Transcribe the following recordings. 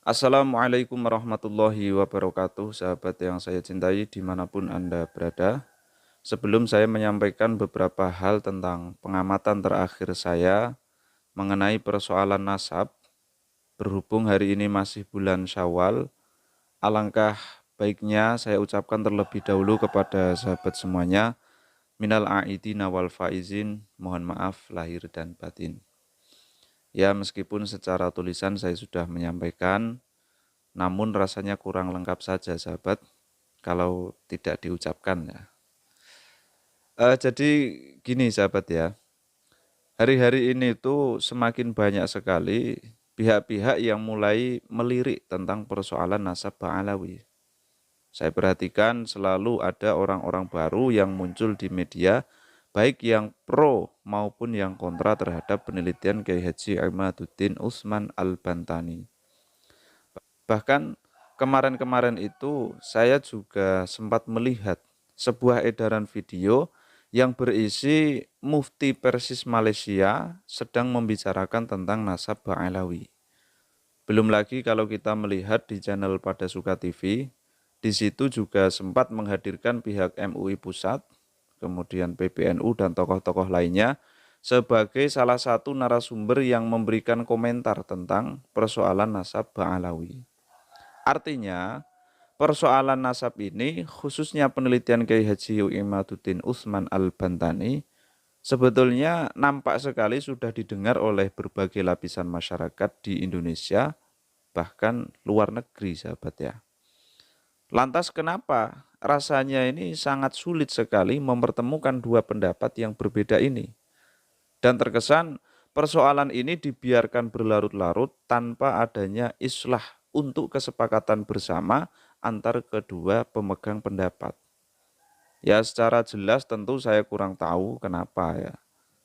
Assalamualaikum warahmatullahi wabarakatuh, sahabat yang saya cintai dimanapun Anda berada. Sebelum saya menyampaikan beberapa hal tentang pengamatan terakhir saya mengenai persoalan nasab, berhubung hari ini masih bulan Syawal, alangkah baiknya saya ucapkan terlebih dahulu kepada sahabat semuanya, minal aidin wal faizin, mohon maaf lahir dan batin. Ya, meskipun secara tulisan saya sudah menyampaikan, namun rasanya kurang lengkap saja sahabat kalau tidak diucapkan ya. Jadi gini sahabat ya, hari-hari ini tuh semakin banyak sekali pihak-pihak yang mulai melirik tentang persoalan nasab Ba'alawi. Saya perhatikan selalu ada orang-orang baru yang muncul di media, baik yang pro maupun yang kontra terhadap penelitian Kiai Haji Imaduddin Utsman Al-Bantani. Bahkan kemarin-kemarin itu saya juga sempat melihat sebuah edaran video yang berisi Mufti Persis Malaysia sedang membicarakan tentang nasab Ba'alawi. Belum lagi kalau kita melihat di channel Pada Suka TV, di situ juga sempat menghadirkan pihak MUI Pusat, kemudian PBNU dan tokoh-tokoh lainnya sebagai salah satu narasumber yang memberikan komentar tentang persoalan nasab Ba'alawi. Artinya, persoalan nasab ini, khususnya penelitian Kiai Haji Imaduddin Utsman Al-Bantani, sebetulnya nampak sekali sudah didengar oleh berbagai lapisan masyarakat di Indonesia, bahkan luar negeri, sahabat ya. Lantas kenapa rasanya ini sangat sulit sekali mempertemukan dua pendapat yang berbeda ini? Dan terkesan persoalan ini dibiarkan berlarut-larut tanpa adanya islah untuk kesepakatan bersama antar kedua pemegang pendapat. Ya secara jelas tentu saya kurang tahu kenapa ya.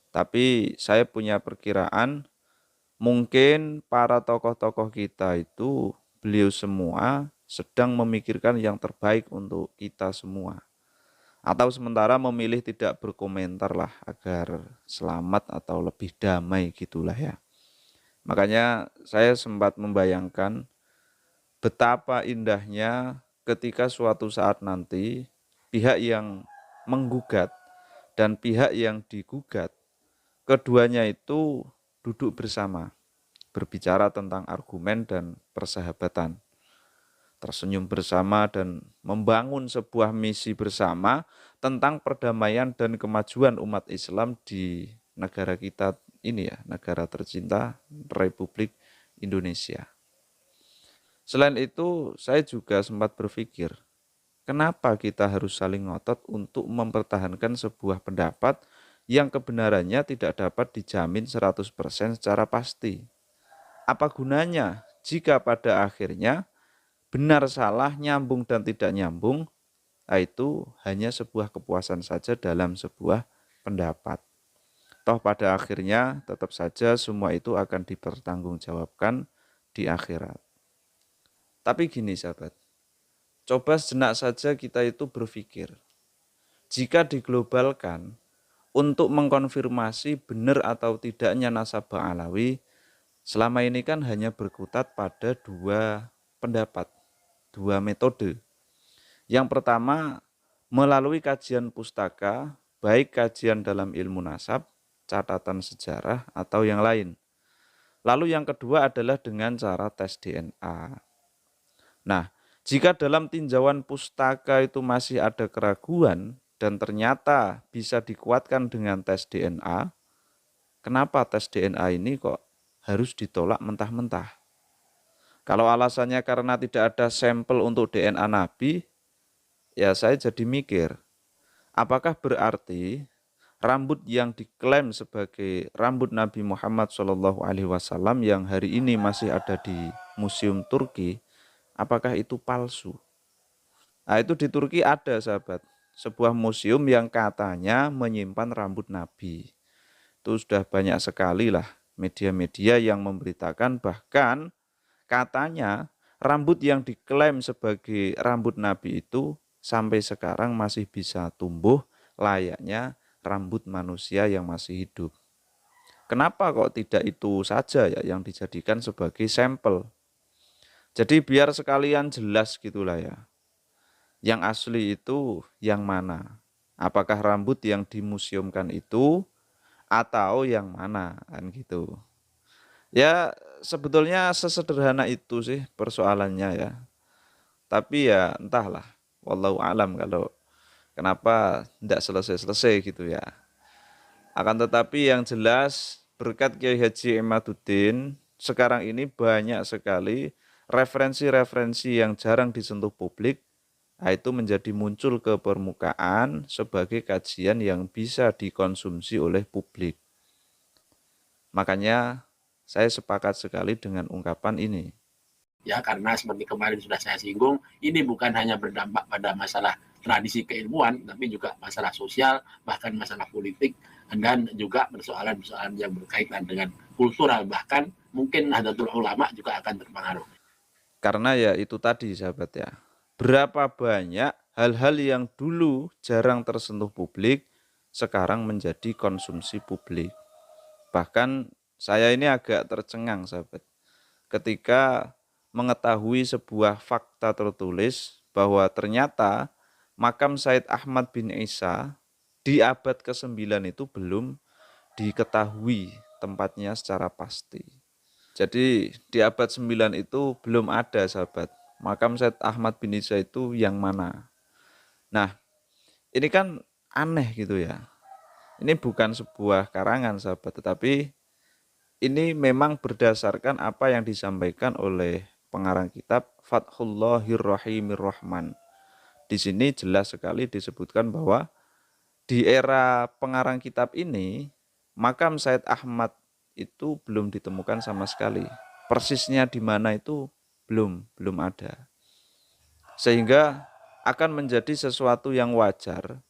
Tapi saya punya perkiraan mungkin para tokoh-tokoh kita itu beliau semua sedang memikirkan yang terbaik untuk kita semua. Atau sementara memilih tidak berkomentar lah agar selamat atau lebih damai gitulah ya. Makanya saya sempat membayangkan betapa indahnya ketika suatu saat nanti pihak yang menggugat dan pihak yang digugat, keduanya itu duduk bersama, berbicara tentang argumen dan persahabatan, tersenyum bersama dan membangun sebuah misi bersama tentang perdamaian dan kemajuan umat Islam di negara kita ini ya, negara tercinta Republik Indonesia. Selain itu, saya juga sempat berpikir, kenapa kita harus saling ngotot untuk mempertahankan sebuah pendapat yang kebenarannya tidak dapat dijamin 100% secara pasti? Apa gunanya jika pada akhirnya benar salah, nyambung dan tidak nyambung, itu hanya sebuah kepuasan saja dalam sebuah pendapat. Toh pada akhirnya tetap saja semua itu akan dipertanggungjawabkan di akhirat. Tapi gini sahabat, coba sejenak saja kita itu berpikir, jika diglobalkan untuk mengkonfirmasi benar atau tidaknya nasab Ba'alawi, selama ini kan hanya berkutat pada dua pendapat, dua metode. Yang pertama, melalui kajian pustaka, baik kajian dalam ilmu nasab, catatan sejarah, atau yang lain. Lalu yang kedua adalah dengan cara tes DNA. Nah, jika dalam tinjauan pustaka itu masih ada keraguan dan ternyata bisa dikuatkan dengan tes DNA, kenapa tes DNA ini kok harus ditolak mentah-mentah? Kalau alasannya karena tidak ada sampel untuk DNA Nabi, ya saya jadi mikir, apakah berarti rambut yang diklaim sebagai rambut Nabi Muhammad SAW yang hari ini masih ada di Museum Turki, apakah itu palsu? Nah itu di Turki ada sahabat, sebuah museum yang katanya menyimpan rambut Nabi. Itu sudah banyak sekali lah media-media yang memberitakan, bahkan katanya rambut yang diklaim sebagai rambut Nabi itu sampai sekarang masih bisa tumbuh layaknya rambut manusia yang masih hidup. Kenapa kok tidak itu saja ya yang dijadikan sebagai sampel? Jadi biar sekalian jelas gitulah ya. Yang asli itu yang mana? Apakah rambut yang dimuseumkan itu atau yang mana kan gitu. Ya sebetulnya sesederhana itu sih persoalannya ya. Tapi ya entahlah. Wallahu alam kalau kenapa tidak selesai-selesai gitu ya. Akan tetapi yang jelas berkat Kiai Haji Imaduddin sekarang ini banyak sekali referensi-referensi yang jarang disentuh publik, itu menjadi muncul ke permukaan sebagai kajian yang bisa dikonsumsi oleh publik. Makanya saya sepakat sekali dengan ungkapan ini. Ya, karena seperti kemarin sudah saya singgung, ini bukan hanya berdampak pada masalah tradisi keilmuan, tapi juga masalah sosial, bahkan masalah politik, dan juga persoalan-persoalan yang berkaitan dengan kultural, bahkan mungkin Nahdlatul Ulama juga akan terpengaruh. Karena ya itu tadi sahabat ya, berapa banyak hal-hal yang dulu jarang tersentuh publik, sekarang menjadi konsumsi publik. Bahkan saya ini agak tercengang sahabat, ketika mengetahui sebuah fakta tertulis bahwa ternyata makam Said Ahmad bin Isa di abad ke-9 itu belum diketahui tempatnya secara pasti. Jadi di abad 9 itu belum ada sahabat. Makam Said Ahmad bin Isa itu yang mana? Nah, ini kan aneh gitu ya. Ini bukan sebuah karangan sahabat, tetapi ini memang berdasarkan apa yang disampaikan oleh pengarang kitab Fathullahir Rahimir Rahman. Di sini jelas sekali disebutkan bahwa di era pengarang kitab ini, makam Said Ahmad itu belum ditemukan sama sekali. Persisnya di mana itu belum ada. Sehingga akan menjadi sesuatu yang wajar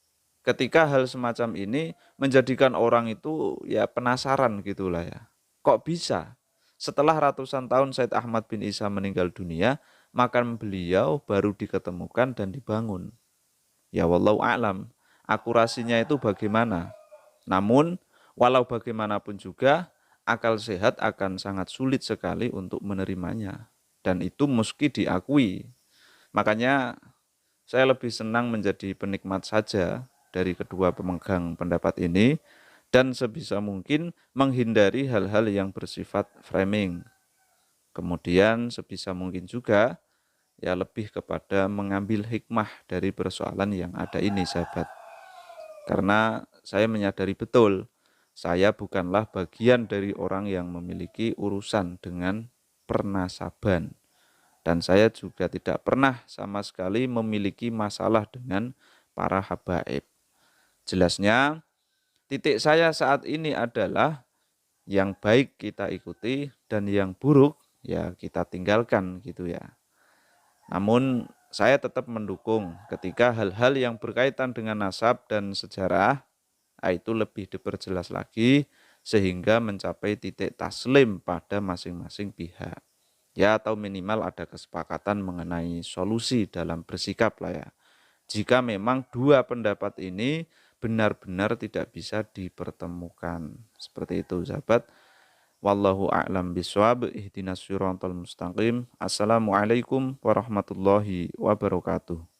ketika hal semacam ini menjadikan orang itu ya penasaran gitulah ya. Kok bisa? Setelah ratusan tahun Said Ahmad bin Isa meninggal dunia, makam beliau baru diketemukan dan dibangun. Ya wallahu a'lam, akurasinya itu bagaimana. Namun, walau bagaimanapun juga, akal sehat akan sangat sulit sekali untuk menerimanya. Dan itu meski diakui. Makanya saya lebih senang menjadi penikmat saja dari kedua pemegang pendapat ini dan sebisa mungkin menghindari hal-hal yang bersifat framing. Kemudian sebisa mungkin juga ya lebih kepada mengambil hikmah dari persoalan yang ada ini sahabat. Karena saya menyadari betul saya bukanlah bagian dari orang yang memiliki urusan dengan pernasaban. Dan saya juga tidak pernah sama sekali memiliki masalah dengan para habaib. Jelasnya, titik saya saat ini adalah yang baik kita ikuti dan yang buruk ya kita tinggalkan gitu ya. Namun saya tetap mendukung ketika hal-hal yang berkaitan dengan nasab dan sejarah itu lebih diperjelas lagi sehingga mencapai titik taslim pada masing-masing pihak. Ya atau minimal ada kesepakatan mengenai solusi dalam bersikap lah ya. Jika memang dua pendapat ini benar-benar tidak bisa dipertemukan. Seperti itu sahabat. Wallahu a'lam bishawab. Ihdinas siratal mustaqim. Assalamualaikum warahmatullahi wabarakatuh.